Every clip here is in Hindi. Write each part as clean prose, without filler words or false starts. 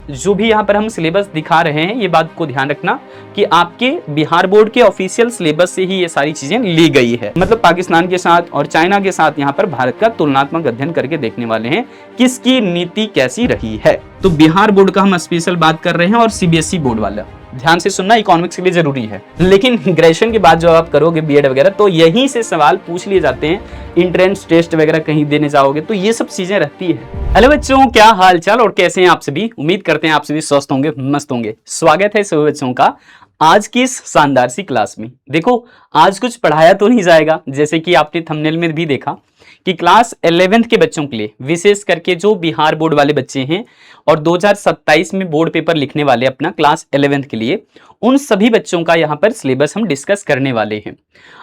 जो भी यहाँ पर हम सिलेबस दिखा रहे हैं, ये बात को ध्यान रखना कि आपके बिहार बोर्ड के ऑफिशियल सिलेबस से ही ये सारी चीजें ली गई है। मतलब पाकिस्तान के साथ और चाइना के साथ यहाँ पर भारत का तुलनात्मक अध्ययन करके देखने वाले हैं किसकी नीति कैसी रही है। तो बिहार बोर्ड का हम स्पेशल बात कर रहे हैं और सीबीएसई बोर्ड वाला ध्यान से सुनना, इकोनॉमिक्स के लिए जरूरी है। लेकिन ग्रेजुएशन के बाद जो आप करोगे बीएड वगैरह, तो यहीं से सवाल पूछ लिए जाते हैं। एंट्रेंस टेस्ट वगैरह कहीं देने जाओगे तो ये सब चीजें रहती है। हेलो बच्चों, क्या हाल चाल और कैसे हैं आप सभी। उम्मीद करते हैं आप सभी स्वस्थ होंगे, मस्त होंगे। स्वागत है सभी बच्चों का आज की इस शानदार सी क्लास में। देखो, आज कुछ पढ़ाया तो नहीं जाएगा, जैसे कि आपने थंबनेल में भी देखा कि क्लास 11th के बच्चों के लिए, विशेष करके जो बिहार बोर्ड वाले बच्चे हैं और 2027 में बोर्ड पेपर लिखने वाले अपना क्लास 11th के लिए, उन सभी बच्चों का यहाँ पर सिलेबस हम डिस्कस करने वाले हैं।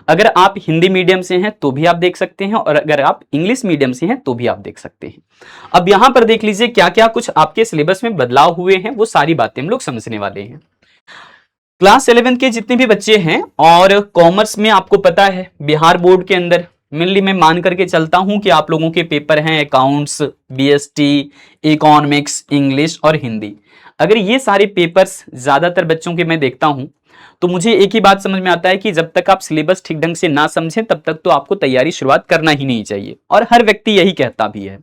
अगर आप हिंदी मीडियम से हैं तो भी आप देख सकते हैं, और अगर आप इंग्लिश मीडियम से हैं तो भी आप देख सकते हैं। अब यहाँ पर देख लीजिए क्या क्या कुछ आपके सिलेबस में बदलाव हुए हैं, वो सारी बातें हम लोग समझने वाले हैं। क्लास 11th के जितने भी बच्चे हैं, और कॉमर्स में आपको पता है बिहार बोर्ड के अंदर मेनली मैं मान करके चलता हूं कि आप लोगों के पेपर हैं अकाउंट्स, बीएसटी, इकोनॉमिक्स, इंग्लिश और हिंदी। अगर ये सारे पेपर्स ज्यादातर बच्चों के मैं देखता हूं, तो मुझे एक ही बात समझ में आता है कि जब तक आप सिलेबस ठीक ढंग से ना समझें तब तक तो आपको तैयारी शुरुआत करना ही नहीं चाहिए, और हर व्यक्ति यही कहता भी है।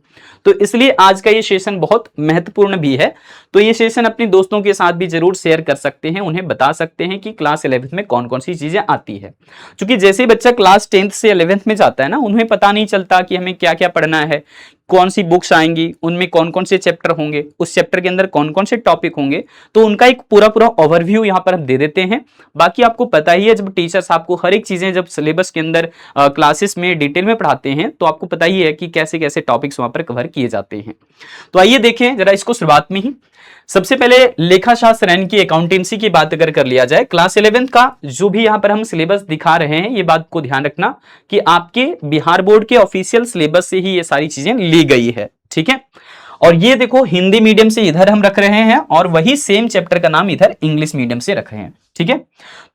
तो इसलिए आज का ये सेशन बहुत महत्वपूर्ण भी है। तो ये सेशन अपने दोस्तों के साथ भी जरूर शेयर कर सकते हैं, उन्हें बता सकते हैं कि क्लास 11th में कौन कौन सी चीजें आती है। क्योंकि जैसे ही बच्चा क्लास 10th से 11th में जाता है ना, उन्हें पता नहीं चलता कि हमें क्या क्या पढ़ना है, कौन सी बुक्स आएंगी, उनमें कौन कौन से चैप्टर होंगे, उस चैप्टर के अंदर कौन कौन से टॉपिक होंगे। तो उनका एक पूरा ओवरव्यू यहाँ पर हम दे देते हैं। बाकी आपको पता ही है, जब टीचर्स आपको हर एक चीजें जब सिलेबस के अंदर क्लासेस में डिटेल में पढ़ाते हैं, तो आपको पता ही है कि कैसे कैसे टॉपिक्स वहां पर कवर किए जाते हैं। तो आइए देखें जरा इसको शुरुआत में ही। सबसे पहले लेखा शास्त्र यानी कि अकाउंटेंसी की बात अगर कर लिया जाए, क्लास 11th का जो भी यहाँ पर हम सिलेबस दिखा रहे हैं, ये बात को ध्यान रखना कि आपके बिहार बोर्ड के ऑफिशियल सिलेबस से ही ये सारी चीजें ली गई है। ठीक है, और ये देखो हिंदी मीडियम से इधर हम रख रहे हैं, और वही सेम चैप्टर का नाम इधर इंग्लिश मीडियम से रख रहे हैं। ठीक है,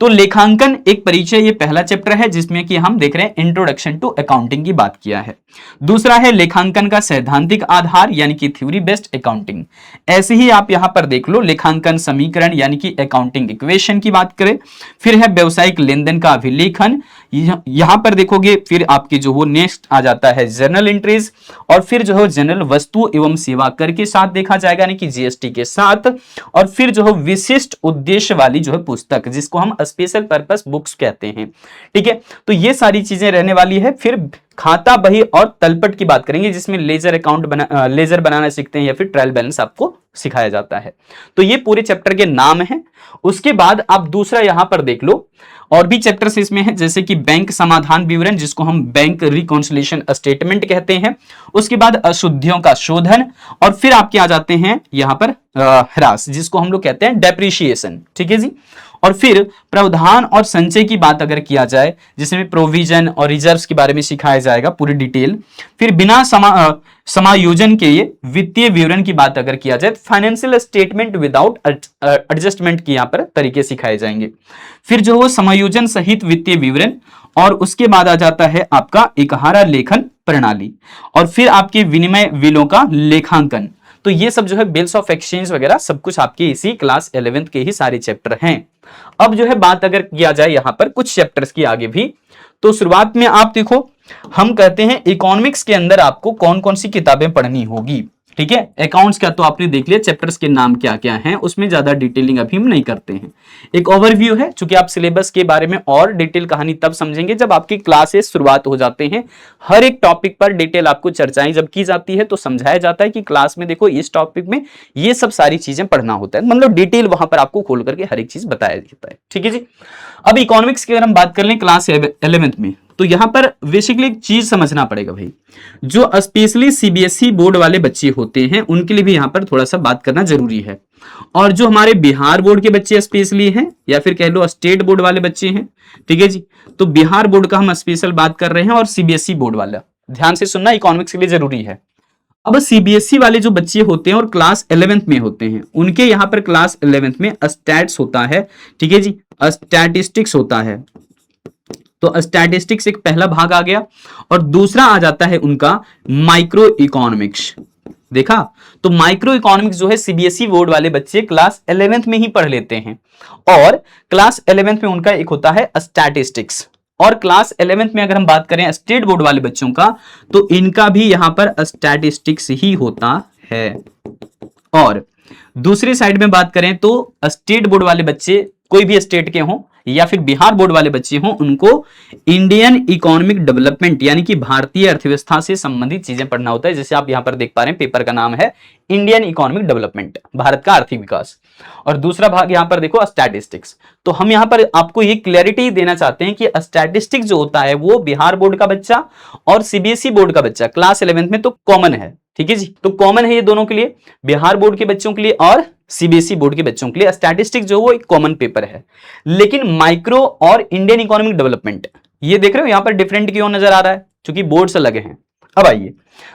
तो लेखांकन एक परिचय, ये पहला चैप्टर है जिसमें कि हम देख रहे हैं इंट्रोडक्शन टू अकाउंटिंग की बात किया है। दूसरा है लेखांकन का सैद्धांतिक आधार यानी कि थ्योरी बेस्ड अकाउंटिंग। ऐसे ही आप यहां पर देख लो लेखांकन समीकरण यानी कि अकाउंटिंग इक्वेशन की बात करें। फिर है व्यवसायिक लेन देन का अभिलेखन, यहां पर देखोगे। फिर आपके जो हो नेक्स्ट आ जाता है जर्नल एंट्रीज, और फिर जो है जनरल वस्तु एवं सेवा कर के साथ देखा जाएगा यानी कि जीएसटी के साथ। और फिर जो है विशिष्ट उद्देश्य वाली जो है पुस्तक, जिसको हम स्पेशल पर्पस बुक्स कहते हैं। ठीक है, तो ये सारी चीजें रहने वाली है। फिर खाता बही और तलपट की बात करेंगे, जिसमें लेजर लेजर बनाना सीखते हैं, या फिर ट्रायल बैलेंस आपको सिखाया जाता है। तो ये पूरे चैप्टर के नाम हैं। उसके बाद आप दूसरा यहां पर देख लो, और भी चैप्टर्स इसमें हैं, जैसे कि बैंक समाधान विवरण, जिसको हम बैंक रिकॉन्सिलिएशन स्टेटमेंट कहते हैं। उसके बाद अशुद्धियों का शोधन, और फिर आपके आ जाते हैं यहां पर ह्रास, जिसको हम लोग कहते हैं डेप्रिसिएशन। ठीक है जी, और फिर प्रावधान और संचय की बात अगर किया जाए, जिसमें प्रोविजन और रिजर्व्स के बारे में सिखाया जाएगा पूरी डिटेल। फिर बिना समायोजन के ये वित्तीय विवरण की बात अगर किया जाए, फाइनेंशियल स्टेटमेंट विदाउट एडजस्टमेंट की यहाँ पर तरीके सिखाए जाएंगे। फिर जो वो समायोजन सहित वित्तीय विवरण, और उसके बाद आ जाता है आपका इकहारा लेखन प्रणाली, और फिर आपके विनिमय बिलों का लेखांकन। तो ये सब जो है बिल्स ऑफ एक्सचेंज वगैरह सब कुछ आपके इसी क्लास 11th के ही सारे चैप्टर हैं। अब जो है बात अगर किया जाए यहां पर कुछ चैप्टर्स की आगे भी, तो शुरुआत में आप देखो, हम कहते हैं इकोनॉमिक्स के अंदर आपको कौन कौन सी किताबें पढ़नी होगी। ठीक है, अकाउंट्स का तो आपने देख लिया, चैप्टर्स के नाम क्या क्या हैं, उसमें ज्यादा डिटेलिंग अभी हम नहीं करते हैं। एक ओवरव्यू है, क्योंकि आप सिलेबस के बारे में और डिटेल कहानी तब समझेंगे जब आपकी क्लासेस शुरुआत हो जाते हैं। हर एक टॉपिक पर डिटेल आपको चर्चाएं जब की जाती है, तो समझाया जाता है कि क्लास में देखो इस टॉपिक में ये सब सारी चीजें पढ़ना होता है, मतलब डिटेल वहां पर आपको खोल करके हर एक चीज बताया जाता है। ठीक है जी, अब इकोनॉमिक्स की अगर हम बात कर लें क्लास 11th में, तो यहां पर बेसिकली एक चीज समझना पड़ेगा भाई, जो स्पेशली सीबीएसई बोर्ड वाले बच्चे होते हैं उनके लिए भी यहां पर थोड़ा सा बात करना जरूरी है। और जो हमारे बिहार बोर्ड के बच्चे स्पेशली हैं, या फिर कह लो स्टेट बोर्ड वाले बच्चे हैं, ठीक है जी, तो बिहार बोर्ड का हम स्पेशल बात कर रहे हैं, और सीबीएसई बोर्ड वाला ध्यान से सुनना, इकोनॉमिक्स के लिए जरूरी है। अब सीबीएसई वाले जो बच्चे होते हैं और क्लास 11th में होते हैं, उनके यहां पर क्लास 11th में स्टैट्स होता है। ठीक है जी, स्टैटिस्टिक्स होता है। तो स्टैटिस्टिक्स एक पहला भाग आ गया, और दूसरा आ जाता है उनका माइक्रो इकोनॉमिक्स। देखा, तो माइक्रो इकोनॉमिक्स जो है सीबीएसई बोर्ड वाले बच्चे क्लास 11th में ही पढ़ लेते हैं, और क्लास 11th में उनका एक होता है स्टैटिस्टिक्स, और क्लास 11th में अगर हम बात करें स्टेट बोर्ड वाले बच्चों का, तो इनका भी यहां पर स्टैटिस्टिक्स ही होता है। और दूसरी साइड में बात करें तो स्टेट बोर्ड वाले बच्चे कोई भी स्टेट के हों या फिर बिहार बोर्ड वाले बच्चे हों, उनको इंडियन इकोनॉमिक डेवलपमेंट यानी कि भारतीय अर्थव्यवस्था से संबंधित चीजें पढ़ना होता है। जैसे आप यहां पर देख पा रहे हैं, पेपर का नाम है इंडियन इकोनॉमिक डेवलपमेंट, भारत का आर्थिक विकास, और दूसरा भाग यहां पर देखो स्टैटिस्टिक्स। तो हम यहां पर आपको ये क्लैरिटी देना चाहते हैं कि स्टैटिस्टिक्स जो होता है वो बिहार बोर्ड का बच्चा और सीबीएसई बोर्ड का बच्चा क्लास 11th में तो कॉमन है, ठीक है जी, तो कॉमन है ये दोनों के लिए, बिहार बोर्ड के बच्चों के लिए और सीबीएसई बोर्ड के बच्चों के लिए स्टैटिस्टिक्स जो वो एक कॉमन पेपर है। लेकिन माइक्रो और इंडियन इकोनॉमिक डेवलपमेंट, ये देख रहे हो यहां पर डिफरेंट क्यों नजर आ रहा है, क्योंकि बोर्ड से लगे हैं। अब आइए,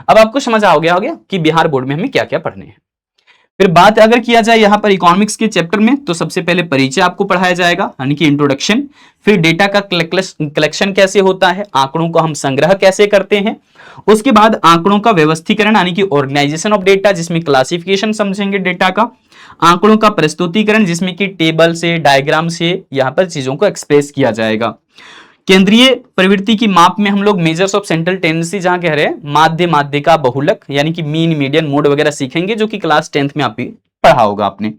अब आपको समझ आ गया कि बिहार बोर्ड में हमें क्या क्या पढ़ने हैं। फिर बात अगर किया जाए यहां पर इकोनॉमिक्स के चैप्टर में, तो सबसे पहले परिचय आपको पढ़ाया जाएगा यानी कि इंट्रोडक्शन, फिर डेटा का कलेक्शन कैसे होता है, आंकड़ों को हम संग्रह कैसे करते हैं, उसके बाद आंकड़ों का व्यवस्थीकरण यानी कि ऑर्गेनाइजेशन ऑफ डेटा, जिसमें क्लासिफिकेशन समझेंगे डेटा का, आंकड़ों का प्रस्तुतिकरण जिसमें कि टेबल से, डायग्राम से यहां पर चीजों को एक्सप्रेस किया जाएगा, केंद्रीय प्रवृत्ति की माप में हम लोग मेजर्स ऑफ सेंट्रल टेंडेंसी जहां कह रहे हैं, माध्य, माध्य का बहुलक यानी कि मीन, मीडियन, मोड वगैरह सीखेंगे, जो कि क्लास 10th में आप भी पढ़ा होगा आपने।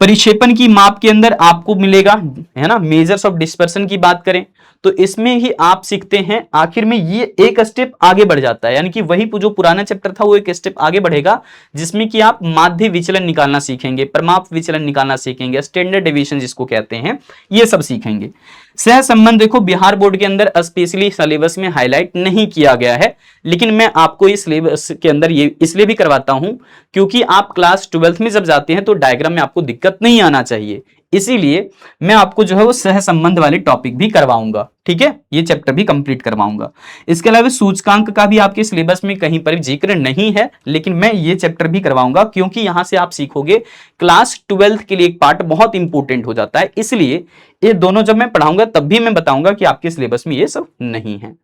परिक्षेपण की माप के अंदर आपको मिलेगा, है ना, मेजर्स ऑफ डिस्पर्सन की बात करें तो इसमें ही आप सीखते हैं, आखिर में ये एक स्टेप आगे बढ़ जाता है, यानी कि वही जो पुराना चैप्टर था वो एक स्टेप आगे बढ़ेगा, जिसमें कि आप माध्य विचलन निकालना सीखेंगे, परमाप विचलन निकालना सीखेंगे, स्टैंडर्ड डेविएशन जिसको कहते हैं, ये सब सीखेंगे। सह संबंध देखो बिहार बोर्ड के अंदर स्पेशली सिलेबस में हाईलाइट नहीं किया गया है, लेकिन मैं आपको इस सिलेबस के अंदर ये इसलिए भी करवाता हूं क्योंकि आप क्लास 12th में जब जाते हैं तो डायग्राम में आपको दिक्कत नहीं आना चाहिए, इसीलिए मैं आपको जो है वो सह संबंध वाले टॉपिक भी करवाऊंगा, ठीक है, ये चैप्टर भी कंप्लीट करवाऊंगा। इसके अलावा सूचकांक का भी आपके सिलेबस में कहीं पर जिक्र नहीं है, लेकिन मैं ये चैप्टर भी करवाऊंगा क्योंकि यहां से आप सीखोगे, क्लास 12th के लिए एक पार्ट बहुत इंपॉर्टेंट हो जाता है, इसलिए ये दोनों जब मैं पढ़ाऊंगा तब भी मैं बताऊंगा कि आपके सिलेबस में ये सब नहीं है।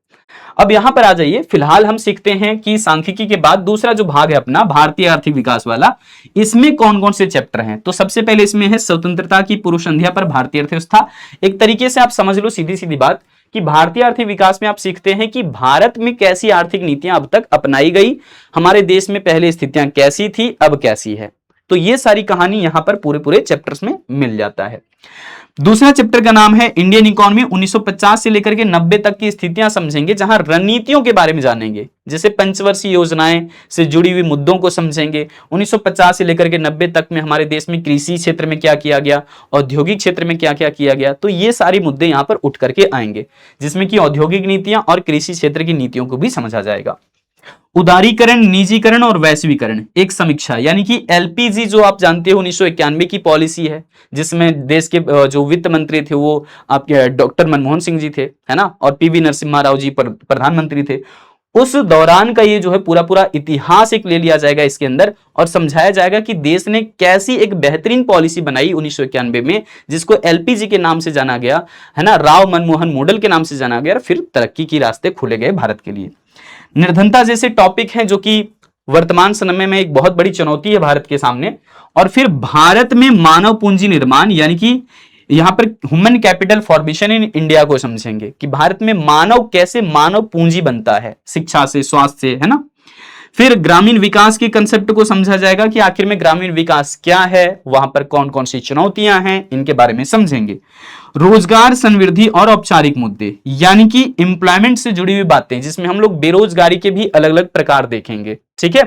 अब यहां पर आ जाइए, फिलहाल हम सीखते हैं कि सांख्यिकी के बाद दूसरा जो भाग है अपना भारतीय आर्थिक विकास वाला, इसमें कौन कौन से चैप्टर हैं। तो सबसे पहले इसमें है स्वतंत्रता की पूर्व संध्या पर भारतीय अर्थव्यवस्था। एक तरीके से आप समझ लो सीधी सीधी बात कि भारतीय आर्थिक विकास में आप सीखते हैं कि भारत में कैसी आर्थिक नीतियां अब तक अपनाई गई, हमारे देश में पहले स्थितियां कैसी थी, अब कैसी है, तो ये सारी कहानी यहां पर पूरे पूरे चैप्टर्स में मिल जाता है। दूसरा चैप्टर का नाम है इंडियन इकोनॉमी, 1950 से लेकर के 90 तक की स्थितियां समझेंगे, जहां रणनीतियों के बारे में जानेंगे, जैसे पंचवर्षीय योजनाएं से जुड़ी हुई मुद्दों को समझेंगे। 1950 से लेकर के 90 तक में हमारे देश में कृषि क्षेत्र में क्या किया गया, औद्योगिक क्षेत्र में क्या क्या किया गया, तो ये सारे मुद्दे यहां पर उठ करके आएंगे, जिसमें कि औद्योगिक नीतियां और कृषि क्षेत्र की नीतियों को भी समझा जाएगा। उदारीकरण, निजीकरण और वैश्वीकरण, एक समीक्षा, यानी कि एलपीजी जो आप जानते हो 1991 की पॉलिसी है, जिसमें देश के जो वित्त मंत्री थे वो आपके डॉक्टर मनमोहन सिंह जी थे, है ना, और पीवी नरसिम्हा राव जी प्रधानमंत्री थे। उस दौरान का ये जो है पूरा पूरा इतिहास एक ले लिया जाएगा इसके अंदर, और समझाया जाएगा कि देश ने कैसी एक बेहतरीन पॉलिसी बनाई 1991 में, जिसको एलपीजी के नाम से जाना गया, है ना, राव मनमोहन मॉडल के नाम से जाना गया, फिर तरक्की के रास्ते खुले गए भारत के लिए। निर्धनता जैसे टॉपिक हैं जो कि वर्तमान समय में एक बहुत बड़ी चुनौती है भारत के सामने। और फिर भारत में मानव पूंजी निर्माण, यानी कि यहां पर human capital formation in India को समझेंगे कि भारत में मानव कैसे मानव पूंजी बनता है, शिक्षा से, स्वास्थ्य से, है ना। फिर ग्रामीण विकास के कंसेप्ट को समझा जाएगा कि आखिर में ग्रामीण विकास क्या है, वहां पर कौन कौन सी चुनौतियां हैं, इनके बारे में समझेंगे। रोजगार, संवृद्धि और औपचारिक मुद्दे, यानी कि एम्प्लॉयमेंट से जुड़ी हुई बातें, जिसमें हम लोग बेरोजगारी के भी अलग अलग प्रकार देखेंगे, ठीक है।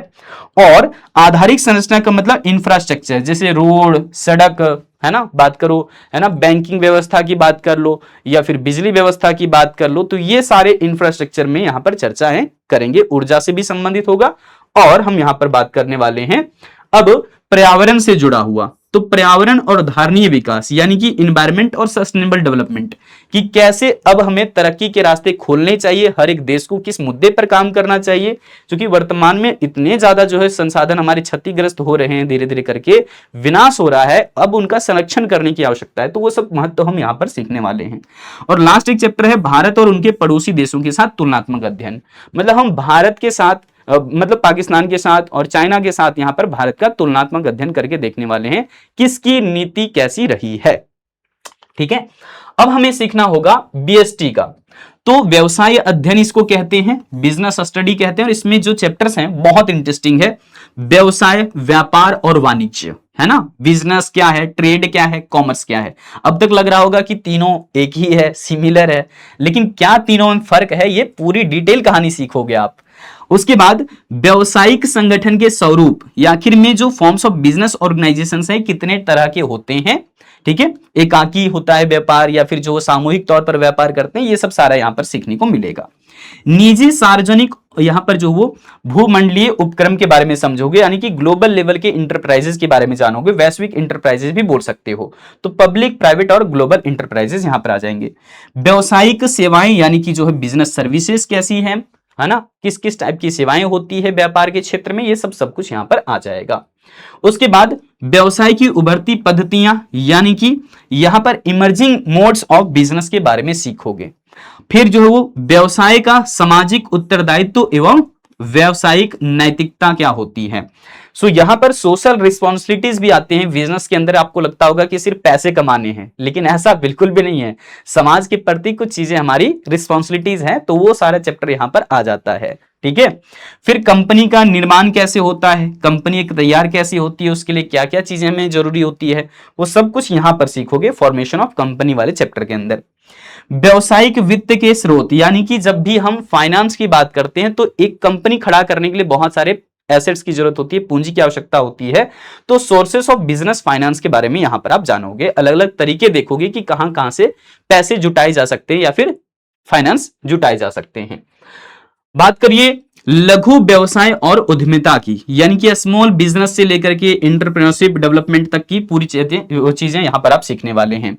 और आधारिक संरचना का मतलब इंफ्रास्ट्रक्चर, जैसे रोड, सड़क, है ना, बात करो, है ना, बैंकिंग व्यवस्था की बात कर लो या फिर बिजली व्यवस्था की बात कर लो, तो ये सारे इंफ्रास्ट्रक्चर में यहां पर चर्चाएं करेंगे। ऊर्जा से भी संबंधित होगा। और हम यहां पर बात करने वाले हैं अब पर्यावरण से जुड़ा हुआ, तो पर्यावरण और धारणीय विकास, यानी कि इन्वायरमेंट और सस्टेनेबल डेवलपमेंट, कि कैसे अब हमें तरक्की के रास्ते खोलने चाहिए, हर एक देश को किस मुद्दे पर काम करना चाहिए, क्योंकि वर्तमान में इतने ज्यादा जो है संसाधन हमारे क्षतिग्रस्त हो रहे हैं, धीरे धीरे करके विनाश हो रहा है, अब उनका संरक्षण करने की आवश्यकता है, तो वो सब महत्व हम यहाँ पर सीखने वाले हैं। और लास्ट एक चैप्टर है भारत और उनके पड़ोसी देशों के साथ तुलनात्मक अध्ययन, मतलब हम भारत के साथ मतलब पाकिस्तान के साथ और चाइना के साथ यहां पर भारत का तुलनात्मक अध्ययन करके देखने वाले हैं किसकी नीति कैसी रही है। ठीक है, अब हमें सीखना होगा बीएसटी का। तो व्यवसाय अध्ययन इसको कहते हैं, बिजनेस स्टडी कहते हैं, और इसमें जो चैप्टर्स हैं बहुत इंटरेस्टिंग है। व्यवसाय, व्यापार और वाणिज्य, है ना। बिजनेस क्या है, ट्रेड क्या है, कॉमर्स क्या है। अब तक लग रहा होगा कि तीनों एक ही है, सिमिलर है, लेकिन क्या तीनों में फर्क है, ये पूरी डिटेल कहानी सीखोगे आप। उसके बाद व्यवसायिक संगठन के स्वरूप या आखिर में जो फॉर्म्स ऑफ बिजनेस ऑर्गेनाइजेशन है कितने तरह के होते हैं। ठीक है, एकाकी होता है व्यापार या फिर जो सामूहिक तौर पर व्यापार करते हैं, ये सब सारा यहां पर सीखने को मिलेगा। निजी, सार्वजनिक, यहां पर जो वो भूमंडलीय उपक्रम के बारे में समझोगे, यानी कि ग्लोबल लेवल के इंटरप्राइजेस के बारे में जानोगे। वैश्विक इंटरप्राइजेस भी बोल सकते हो, तो पब्लिक, प्राइवेट और ग्लोबल इंटरप्राइजेस यहां पर आ जाएंगे। व्यावसायिक सेवाएं यानी कि जो है बिजनेस सर्विसेज कैसी है ना, किस किस टाइप की सेवाएं होती है व्यापार के क्षेत्र में, ये सब कुछ यहां पर आ जाएगा। उसके बाद व्यवसाय की उभरती पद्धतियां यानी कि यहां पर इमर्जिंग मोड्स ऑफ बिजनेस के बारे में सीखोगे। फिर जो है वो व्यवसाय का सामाजिक उत्तरदायित्व एवं व्यवसायिक नैतिकता क्या होती है। सो यहां पर सोशल रिस्पॉन्सिबिलिटीज भी आते हैं बिजनेस के अंदर। आपको लगता होगा कि सिर्फ पैसे कमाने हैं, लेकिन ऐसा बिल्कुल भी नहीं है। समाज के प्रति कुछ चीजें हमारी रिस्पॉन्सिबिलिटीज हैं, तो वो सारा चैप्टर यहां पर आ जाता है। ठीक है, फिर कंपनी का निर्माण कैसे होता है, कंपनी एक तैयार कैसी होती है, उसके लिए क्या क्या चीजें हमें जरूरी होती है, वो सब कुछ यहां पर सीखोगे फॉर्मेशन ऑफ कंपनी वाले चैप्टर के अंदर। व्यवसायिक वित्त के स्रोत, यानी कि जब भी हम फाइनेंस की बात करते हैं तो एक कंपनी खड़ा करने के लिए बहुत सारे एसेट्स की जरूरत होती है, पूंजी की आवश्यकता होती है। तो सोर्सेस ऑफ बिजनेस फाइनेंस के बारे में यहां पर आप जानोगे, अलग अलग तरीके देखोगे कि कहां कहां से पैसे जुटाए जा सकते हैं या फिर फाइनेंस जुटाए जा सकते हैं। बात करिए लघु व्यवसाय और उद्यमिता की, यानी कि स्मॉल बिजनेस से लेकर के एंटरप्रेन्योरशिप डेवलपमेंट तक की पूरी चीजें यहां पर आप सीखने वाले हैं।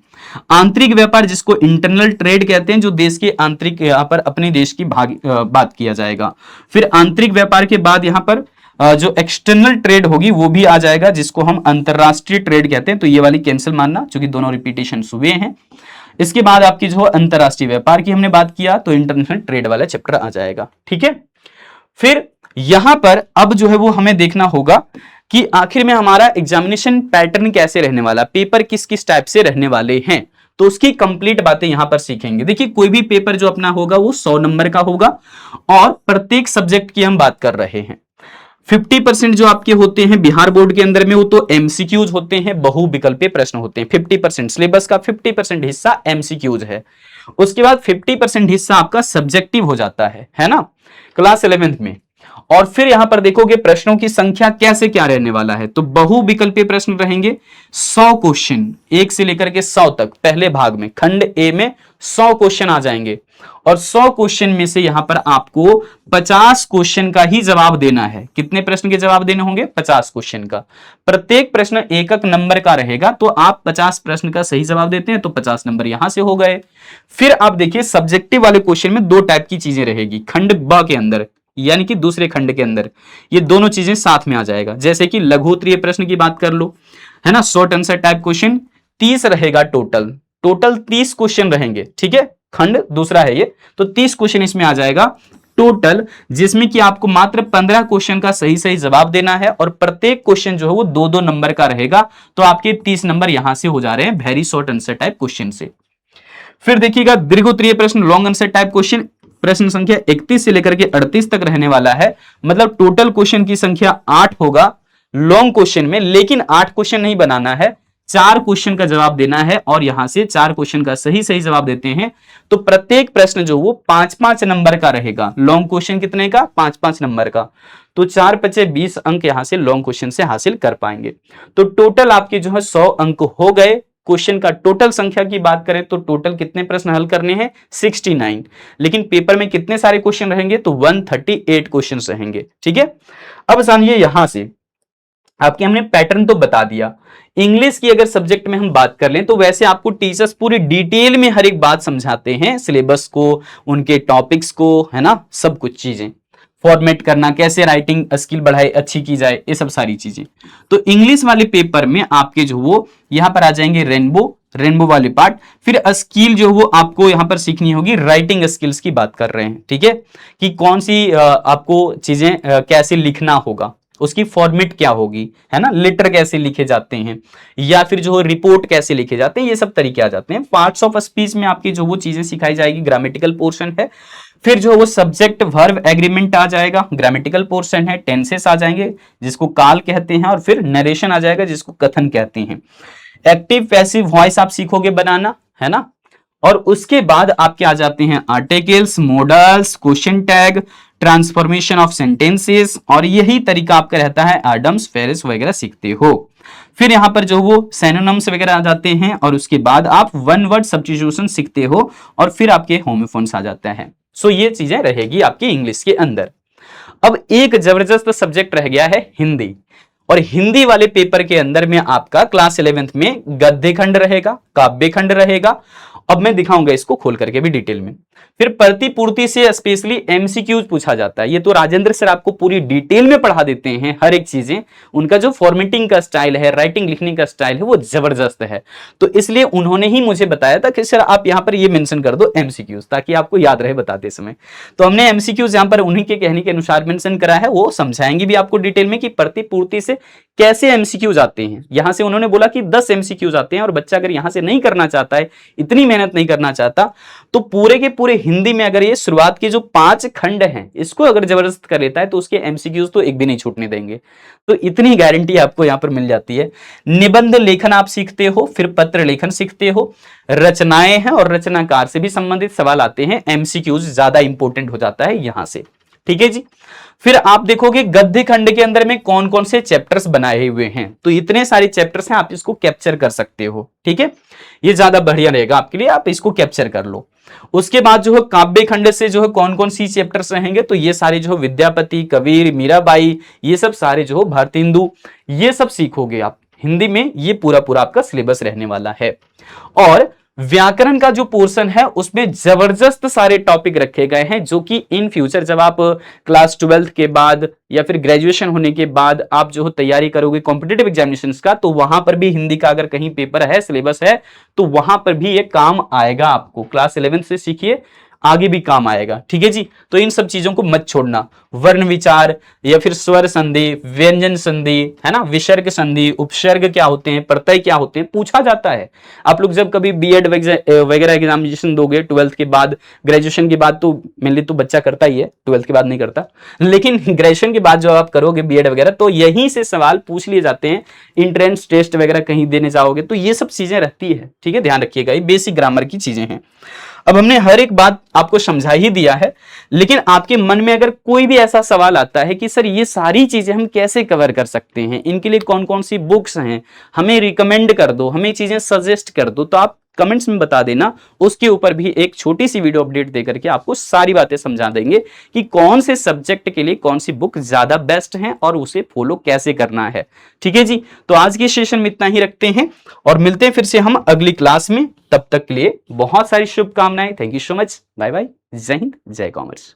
आंतरिक व्यापार जिसको इंटरनल ट्रेड कहते हैं, जो देश के आंतरिक, यहां पर अपने देश की बात किया जाएगा। फिर आंतरिक व्यापार के बाद यहां पर जो एक्सटर्नल ट्रेड होगी वो भी आ जाएगा, जिसको हम अंतरराष्ट्रीय ट्रेड कहते हैं। तो ये वाली कैंसिल मानना, क्योंकि दोनों रिपीटेशन हुए हैं। इसके बाद आपकी जो अंतरराष्ट्रीय व्यापार की हमने बात किया, तो इंटरनेशनल ट्रेड वाला चैप्टर आ जाएगा। ठीक है, फिर यहां पर अब जो है वो हमें देखना होगा कि आखिर में हमारा एग्जामिनेशन पैटर्न कैसे रहने वाला, पेपर किस किस टाइप से रहने वाले हैं, तो उसकी कंप्लीट बातें यहां पर सीखेंगे। देखिए, कोई भी पेपर जो अपना होगा वो 100 नंबर का होगा, और प्रत्येक सब्जेक्ट की हम बात कर रहे हैं। 50% जो आपके होते हैं बिहार बोर्ड के अंदर में, वो तो एमसीक्यूज होते हैं, बहुविकल्पीय प्रश्न होते हैं। 50% सिलेबस का 50% हिस्सा एमसीक्यूज है। उसके बाद 50% हिस्सा आपका सब्जेक्टिव हो जाता है ना, क्लास 11th में। और फिर यहां पर देखोगे प्रश्नों की संख्या कैसे क्या रहने वाला है, तो बहुविकल्पीय प्रश्न रहेंगे 100 क्वेश्चन, 1 से लेकर के 100 तक। पहले भाग में खंड ए में 100 क्वेश्चन आ जाएंगे, और 100 क्वेश्चन में से यहां पर आपको 50 क्वेश्चन का ही जवाब देना है। कितने प्रश्न के जवाब देने होंगे, 50 क्वेश्चन का। प्रत्येक प्रश्न एक नंबर का रहेगा, तो आप 50 प्रश्न का सही जवाब देते हैं तो 50 नंबर यहां से हो गए। फिर आप देखिए सब्जेक्टिव वाले क्वेश्चन में 2 टाइप की चीजें रहेगी खंड ब के अंदर, यानी कि दूसरे खंड के अंदर ये दोनों चीजें साथ में आ जाएगा। जैसे कि लघु उत्तरीय प्रश्न की बात कर लो, है ना, शॉर्ट आंसर टाइप क्वेश्चन 30 रहेगा टोटल 30 क्वेश्चन रहेंगे। ठीक है, खंड दूसरा है ये, तो 30 क्वेश्चन इसमें आ जाएगा टोटल, जिसमें कि आपको मात्र 15 क्वेश्चन का सही सही जवाब देना है, और प्रत्येक क्वेश्चन जो है वो 2-2 नंबर का रहेगा। तो आपके 30 नंबर यहां से हो जा रहे हैं very short answer type question से। फिर देखिएगा दीर्घ उत्तरीय प्रश्न, लॉन्ग आंसर टाइप क्वेश्चन, प्रश्न संख्या 31 से लेकर के 38 तक रहने वाला है। मतलब टोटल क्वेश्चन की संख्या 8 होगा लॉन्ग क्वेश्चन में, लेकिन 8 क्वेश्चन नहीं बनाना है, 4 क्वेश्चन का जवाब देना है, और यहां से 4 क्वेश्चन का सही सही जवाब देते हैं तो प्रत्येक प्रश्न जो वो 5-5 नंबर का रहेगा। लॉन्ग क्वेश्चन कितने का, 5-5 नंबर का। तो 4-5 20 अंक यहां से लॉन्ग क्वेश्चन से हासिल कर पाएंगे। तो टोटल आपके जो है 100 अंक हो गए। क्वेश्चन का टोटल संख्या की बात करें तो टोटल कितने प्रश्न हल करने हैं, 69। लेकिन पेपर में कितने सारे क्वेश्चन रहेंगे, तो 138 क्वेश्चन रहेंगे। ठीक है, अब जानिए यहां से आपके हमने पैटर्न तो बता दिया। इंग्लिश की अगर सब्जेक्ट में हम बात कर लें तो वैसे आपको टीचर्स पूरी डिटेल में हर एक बात समझाते हैं, सिलेबस को, उनके टॉपिक्स को, है ना, सब कुछ चीजें, फॉर्मेट करना, कैसे राइटिंग स्किल बढ़ाई अच्छी की जाए, ये सब सारी चीजें। तो इंग्लिश वाले पेपर में आपके जो वो यहां पर आ जाएंगे रेनबो, रेनबो वाले पार्ट। फिर स्किल जो वो आपको यहां पर सीखनी होगी, राइटिंग स्किल्स की बात कर रहे हैं, ठीक है, कि कौन सी आपको चीजें कैसे लिखना होगा, उसकी फॉर्मेट क्या होगी, है ना, लेटर कैसे लिखे जाते हैं, या फिर जो रिपोर्ट कैसे लिखे जाते हैं, ये सब तरीके आ जाते हैं। पार्ट्स ऑफ स्पीच में आपकी जो वो चीजें सिखाई जाएगी, ग्रामेटिकल पोर्शन है। फिर जो वो सब्जेक्ट वर्ब एग्रीमेंट आ जाएगा, ग्रामेटिकल पोर्शन है। टेंसेस आ जाएंगे जिसको काल कहते हैं, और फिर नरेशन आ जाएगा जिसको कथन कहते हैं। एक्टिव पैसिव वॉइस आप सीखोगे बनाना, है ना। और उसके बाद आपके आ जाते हैं articles, models, question tag, transformation of sentences, और यही तरीका आपका रहता है एडम्स, फेरिस वगैरह सीखते हो। फिर यहां पर जो वो सिनोनिम्स वगैरह आ जाते हैं, और उसके बाद आप वन वर्ड सब्स्टिट्यूशन सीखते हो, और फिर आपके होमोफोन्स आ जाता है। सो ये चीजें रहेगी आपकी इंग्लिश के अंदर। अब एक जबरदस्त सब्जेक्ट रह गया है हिंदी, और हिंदी वाले पेपर के अंदर में आपका क्लास 11th में गद्य खंड रहेगा, काव्य खंड रहेगा। अब मैं दिखाऊंगा इसको खोल करके भी डिटेल में। फिर प्रतिपूर्ति से स्पेशली एमसीक्यूज पूछा जाता है। ये तो राजेंद्र सर आपको पूरी डिटेल में पढ़ा देते हैं हर एक चीजें। उनका जो फॉर्मेटिंग का स्टाइल है, राइटिंग लिखने का स्टाइल है, वो जबरदस्त है। तो इसलिए उन्होंने ही मुझे बताया था कि सर आप यहां पर ये मेंशन कर दो एमसीक्यूज, ताकि आपको याद रहे बताते समय। तो हमने एमसीक्यूज यहां पर उन्हीं के कहने के अनुसार मेंशन करा है। वो समझाएंगे भी आपको डिटेल में कि प्रतिपूर्ति से कैसे एमसीक्यूज आते हैं। यहां से उन्होंने बोला कि 10 एमसीक्यूज आते हैं, और बच्चा अगर यहां से नहीं करना चाहता है, इतनी मेहनत नहीं करना चाहता, तो पूरे के पूरे हिंदी में अगर ये शुरुआत के जो 5 खंड हैं इसको अगर जबरदस्त कर लेता है, तो उसके एमसीक्यूज तो एक भी नहीं छूटने देंगे। तो इतनी गारंटी आपको यहां पर मिल जाती है। निबंध लेखन आप सीखते हो, फिर पत्र लेखन सीखते हो, रचनाएं हैं, और रचनाकार से भी संबंधित सवाल आते हैं। एमसीक्यूज ज्यादा इंपॉर्टेंट हो जाता है यहां से, ठीक है जी। फिर आप देखोगे गद्य खंड के अंदर में कौन कौन से चैप्टर्स बनाए हुए हैं, तो इतने सारे चैप्टर्स हैं, आप इसको कैप्चर कर सकते हो, ठीक है। ये ज्यादा बढ़िया रहेगा आपके लिए, आप इसको कैप्चर कर लो। उसके बाद जो है काव्य खंड से जो है कौन कौन सी चैप्टर्स रहेंगे, तो ये सारे जो है विद्यापति, कबीर, मीराबाई, ये सब सारे जो है भारतेंदु, ये सब सीखोगे आप हिंदी में। ये पूरा पूरा आपका सिलेबस रहने वाला है। और व्याकरण का जो पोर्शन है उसमें जबरदस्त सारे टॉपिक रखे गए हैं, जो कि इन फ्यूचर जब आप क्लास 12th के बाद या फिर ग्रेजुएशन होने के बाद आप जो तैयारी करोगे कॉम्पिटिटिव एग्जामिनेशंस का, तो वहां पर भी हिंदी का अगर कहीं पेपर है, सिलेबस है, तो वहां पर भी ये काम आएगा आपको। क्लास 11th से सीखिए, आगे भी काम आएगा, ठीक है जी। तो इन सब चीजों को मत छोड़ना। वर्ण विचार, या फिर स्वर संधि, व्यंजन संधि, है ना, विसर्ग संधि, उपसर्ग क्या होते हैं, प्रत्यय क्या होते हैं, पूछा जाता है। आप लोग जब कभी बीएड वगैरह एग्जामिनेशन दोगे 12th के बाद, ग्रेजुएशन के बाद, तो मेनली तो बच्चा करता ही है, 12th के बाद नहीं करता, लेकिन ग्रेजुएशन के बाद जो आप करोगे बीएड वगैरह, तो यहीं से सवाल पूछ लिए जाते हैं। इंट्रेंस टेस्ट वगैरह कहीं देने जाओगे तो ये सब चीजें रहती है, ठीक है, ध्यान रखिएगा। ये बेसिक ग्रामर की चीजें हैं। अब हमने हर एक बात आपको समझा ही दिया है, लेकिन आपके मन में अगर कोई भी ऐसा सवाल आता है कि सर ये सारी चीजें हम कैसे कवर कर सकते हैं, इनके लिए कौन कौन सी बुक्स हैं, हमें रिकमेंड कर दो, हमें चीजें सजेस्ट कर दो, तो आप कमेंट्स में बता देना। उसके ऊपर भी एक छोटी सी वीडियो अपडेट देकर के आपको सारी बातें समझा देंगे कि कौन से सब्जेक्ट के लिए कौन सी बुक ज्यादा बेस्ट है और उसे फॉलो कैसे करना है, ठीक है जी। तो आज के सेशन में इतना ही रखते हैं, और मिलते हैं फिर से हम अगली क्लास में। तब तक के लिए बहुत सारी शुभकामनाएं। Thank you so much, bye bye, जय हिंद, जय कॉमर्स।